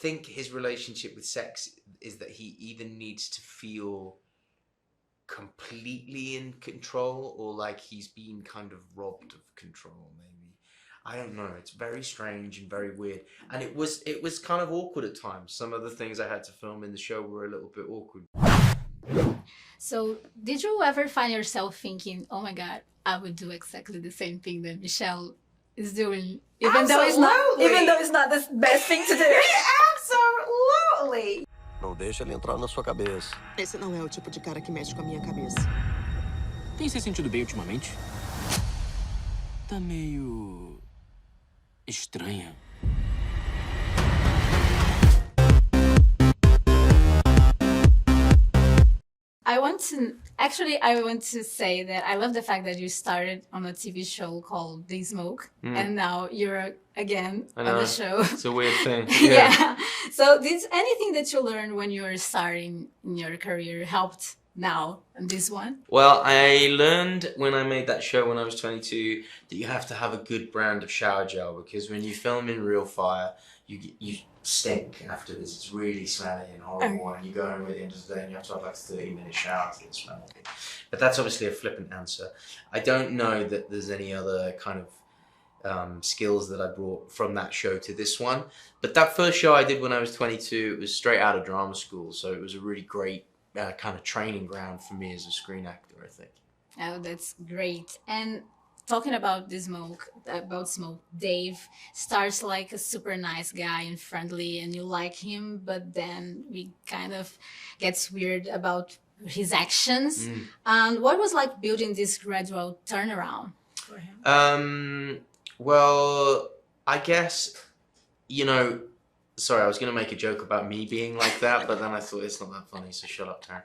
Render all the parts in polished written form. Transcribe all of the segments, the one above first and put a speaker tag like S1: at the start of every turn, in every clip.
S1: think his relationship with sex is that he either needs to feel completely in control or like he's been kind of robbed of control, maybe. I don't know. It's very strange and very weird. And it was kind of awkward at times. Some of the things I had to film in the show were a little bit awkward.
S2: So did you ever find yourself thinking, oh my God, I would do exactly the same thing that Michelle is doing, even though it's not the best thing to do?
S3: Absolutely!
S4: Não deixa ele entrar na sua cabeça.
S3: Esse não é o tipo de cara que mexe com a minha cabeça.
S5: Tem se sentido bem ultimamente? Tá meio... estranha.
S2: I want to say that I love the fact that you started on a TV show called The Smoke, and now you're again on the show.
S1: It's a weird thing.
S2: Yeah. So did anything that you learned when you were starting in your career helped now in this one?
S1: Well, I learned when I made that show when I was 22 that you have to have a good brand of shower gel, because when you film in real fire, you stink after this. It's really smelly and horrible, and you go home at the end of the day and you have to have like a 30-minute shower to get smell. But that's obviously a flippant answer. I don't know that there's any other kind of skills that I brought from that show to this one. But that first show I did when I was 22, it was straight out of drama school, so it was a really great kind of training ground for me as a screen actor, I think.
S2: Oh, that's great. And talking about Smoke, Dave starts like a super nice guy and friendly and you like him, but then he kind of gets weird about his actions. And what was like building this gradual turnaround for him?
S1: Well, I guess, sorry, I was going to make a joke about me being like that, but then I thought it's not that funny, so shut up, Taron.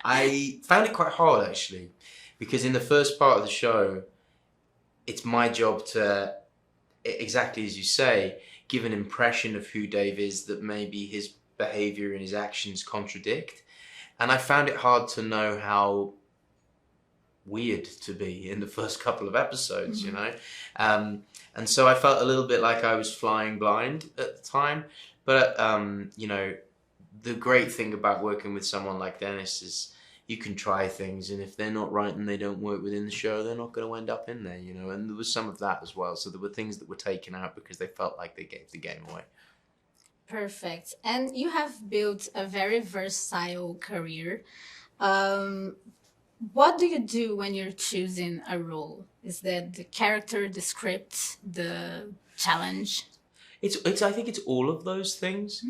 S1: I found it quite hard, actually, because in the first part of the show, it's my job to, exactly as you say, give an impression of who Dave is that maybe his behavior and his actions contradict. And I found it hard to know how weird to be in the first couple of episodes, and so I felt a little bit like I was flying blind at the time. But the great thing about working with someone like Dennis is you can try things, and if they're not right and they don't work within the show, they're not going to end up in there, and there was some of that as well. So there were things that were taken out because they felt like they gave the game away.
S2: Perfect. And you have built a very versatile career. What do you do when you're choosing a role? Is that the character, the script, the challenge?
S1: I think it's all of those things.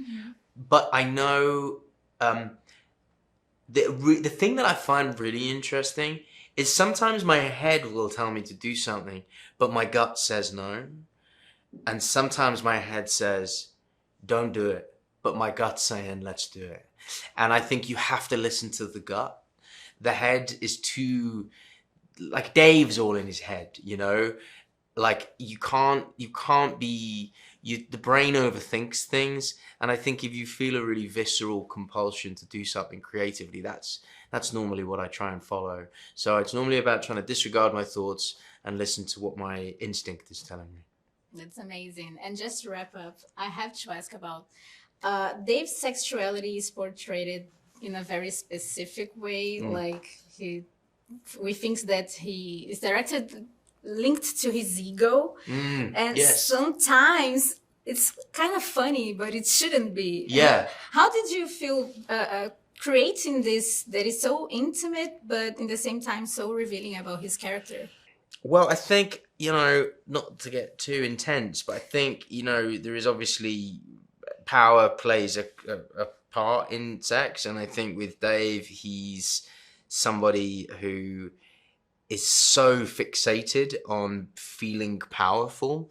S1: But I know the thing that I find really interesting is sometimes my head will tell me to do something, but my gut says no. And sometimes my head says, don't do it, but my gut's saying, let's do it. And I think you have to listen to the gut. The head is too, like Dave's all in his head, like you can't be, the brain overthinks things. And I think if you feel a really visceral compulsion to do something creatively, that's normally what I try and follow. So it's normally about trying to disregard my thoughts and listen to what my instinct is telling me.
S2: That's amazing. And just to wrap up, I have to ask about Dave's sexuality is portrayed in a very specific way. Like we think that he is linked to his ego. And sometimes it's kind of funny, but it shouldn't be.
S1: Yeah.
S2: How did you feel creating this that is so intimate, but in the same time so revealing about his character?
S1: Well, I think, not to get too intense, but I think, there is obviously power plays a part in sex. And I think with Dave, he's somebody who is so fixated on feeling powerful.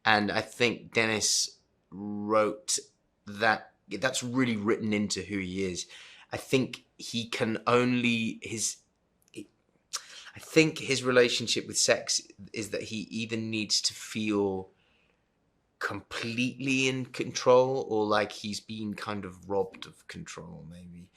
S1: And I think Dennis wrote that, that's really written into who he is. I think he can only, I think his relationship with sex is that he either needs to feel completely in control or like he's been kind of robbed of control, maybe.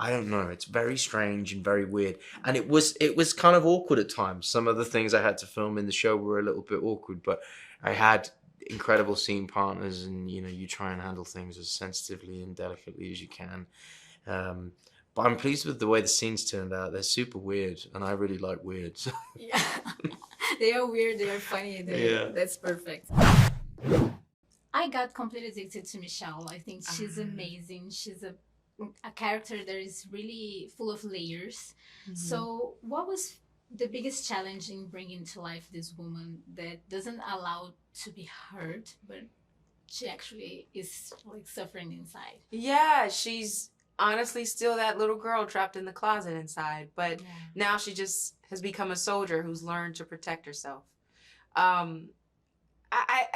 S1: I don't know. It's very strange and very weird. And it was kind of awkward at times. Some of the things I had to film in the show were a little bit awkward, but I had incredible scene partners, and you try and handle things as sensitively and delicately as you can. But I'm pleased with the way the scenes turned out. They're super weird, and I really like weird. So.
S2: Yeah. They are weird, they are funny, that's perfect. I got completely addicted to Michelle. I think she's amazing. She's a character that is really full of layers. So what was the biggest challenge in bringing to life this woman that doesn't allow to be hurt, but she actually is like suffering inside?
S6: Yeah, she's honestly still that little girl trapped in the closet inside, but now she just has become a soldier who's learned to protect herself.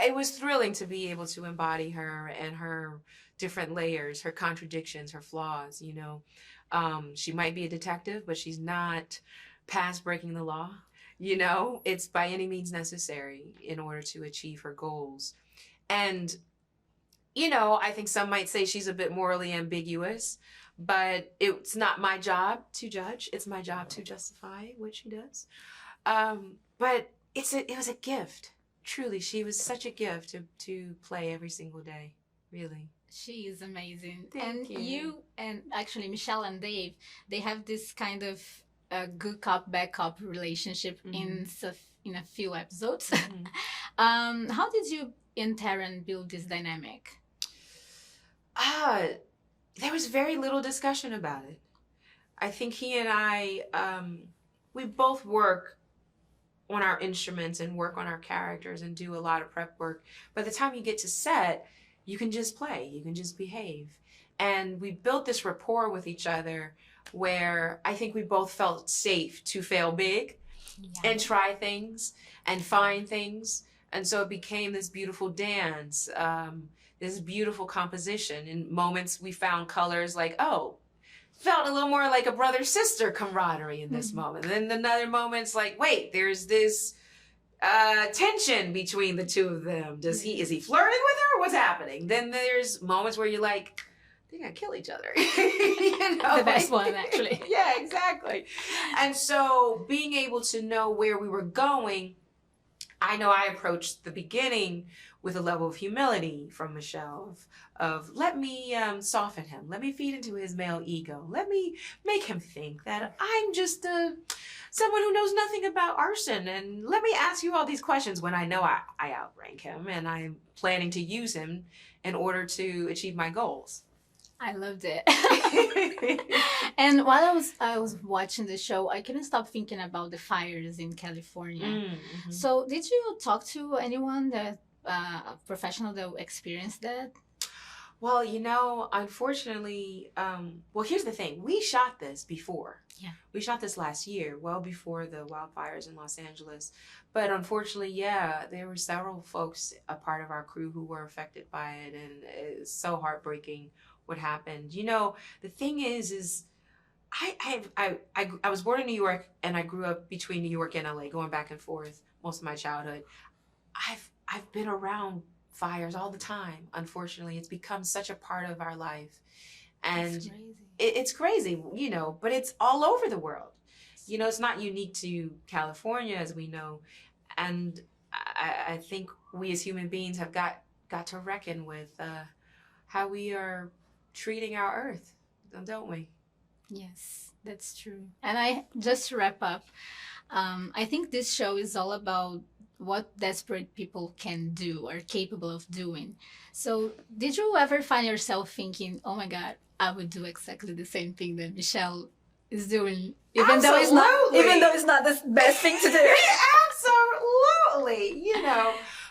S6: It was thrilling to be able to embody her and her different layers, her contradictions, her flaws, She might be a detective, but she's not past breaking the law. It's by any means necessary in order to achieve her goals. And I think some might say she's a bit morally ambiguous, but it's not my job to judge. It's my job to justify what she does. But it was a gift. Truly, she was such a gift to play every single day, really.
S2: She is amazing.
S6: Thank
S2: you and actually Michelle and Dave, they have this kind of good cop, bad cop relationship in a few episodes. How did you and Taron build this dynamic?
S6: There was very little discussion about it. I think he and I, we both work on our instruments and work on our characters and do a lot of prep work. By the time you get to set, you can just play, you can just behave. And we built this rapport with each other where I think we both felt safe to fail big and try things and find things. And so it became this beautiful dance, this beautiful composition. In moments we found colors like, felt a little more like a brother-sister camaraderie in this moment. And then other moments like, wait, there's this tension between the two of them. Is he flirting with her? What's happening? Then there's moments where you're like, they're gonna kill each other.
S2: The best one, actually.
S6: Yeah, exactly. And so being able to know where we were going, I know I approached the beginning with a level of humility from Michelle of let me soften him. Let me feed into his male ego. Let me make him think that I'm just someone who knows nothing about arson. And let me ask you all these questions when I know I outrank him and I'm planning to use him in order to achieve my goals.
S2: I loved it. And while I was watching the show, I couldn't stop thinking about the fires in California. So did you talk to anyone that a professional that experienced that?
S6: Well, unfortunately, here's the thing. We shot this before.
S2: Yeah.
S6: We shot this last year, well before the wildfires in Los Angeles. But unfortunately, there were several folks, a part of our crew, who were affected by it. And it's so heartbreaking what happened. The thing is I was born in New York and I grew up between New York and LA, going back and forth most of my childhood. I've been around fires all the time. Unfortunately, it's become such a part of our life. And it's crazy, but it's all over the world. It's not unique to California, as we know. And I think we as human beings have got to reckon with how we are treating our earth, don't we?
S2: Yes, that's true. And just to wrap up, I think this show is all about what desperate people can do or capable of doing. So did you ever find yourself thinking, oh my God, I would do exactly the same thing that Michelle is doing, even though it's not the best thing to do?
S6: Absolutely.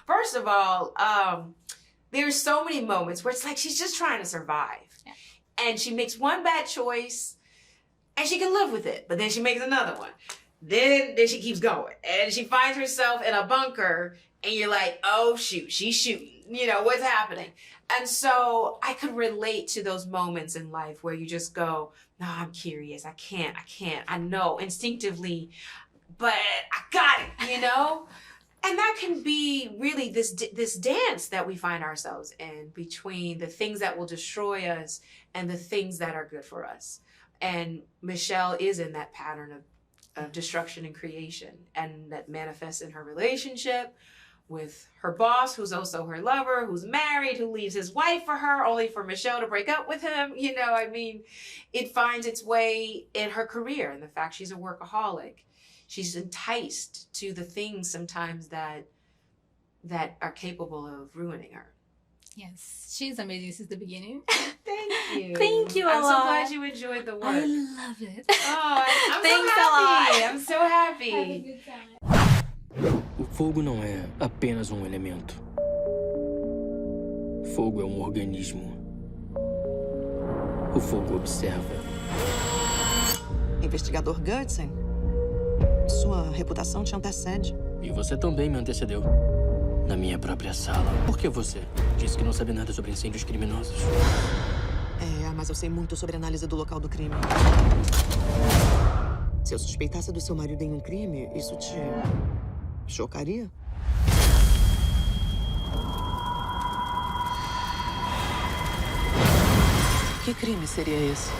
S6: First of all, there's so many moments where it's like she's just trying to survive. Yeah. And she makes one bad choice and she can live with it, but then she makes another one. Then she keeps going and she finds herself in a bunker and you're like, oh shoot, she's shooting. What's happening? And so I could relate to those moments in life where you just go, no, I'm curious. I can't. I know instinctively, but I got it, And that can be really this dance that we find ourselves in between the things that will destroy us and the things that are good for us. And Michelle is in that pattern of destruction and creation, and that manifests in her relationship with her boss, who's also her lover, who's married, who leaves his wife for her, only for Michelle to break up with him. You know, I mean, it finds its way in her career and the fact she's a workaholic. She's enticed to the things sometimes that are capable of ruining her.
S2: Yes, she's amazing since the beginning.
S6: Thank you.
S2: Thank you a
S6: I'm so
S2: lot.
S6: glad you enjoyed the work.
S2: I love it.
S6: Oh, I'm
S2: Thanks
S6: so
S2: a lot.
S6: happy. I'm so happy.
S2: Have a good time.
S5: O fogo não é apenas um elemento. Fogo é um organismo. O fogo observa.
S3: Investigador Gudsen, sua reputação te antecede.
S5: E você também me antecedeu. Na minha própria sala. Por que você disse que não sabe nada sobre incêndios criminosos?
S3: Mas eu sei muito sobre a análise do local do crime. Se eu suspeitasse do seu marido em um crime, isso te chocaria? Que crime seria esse?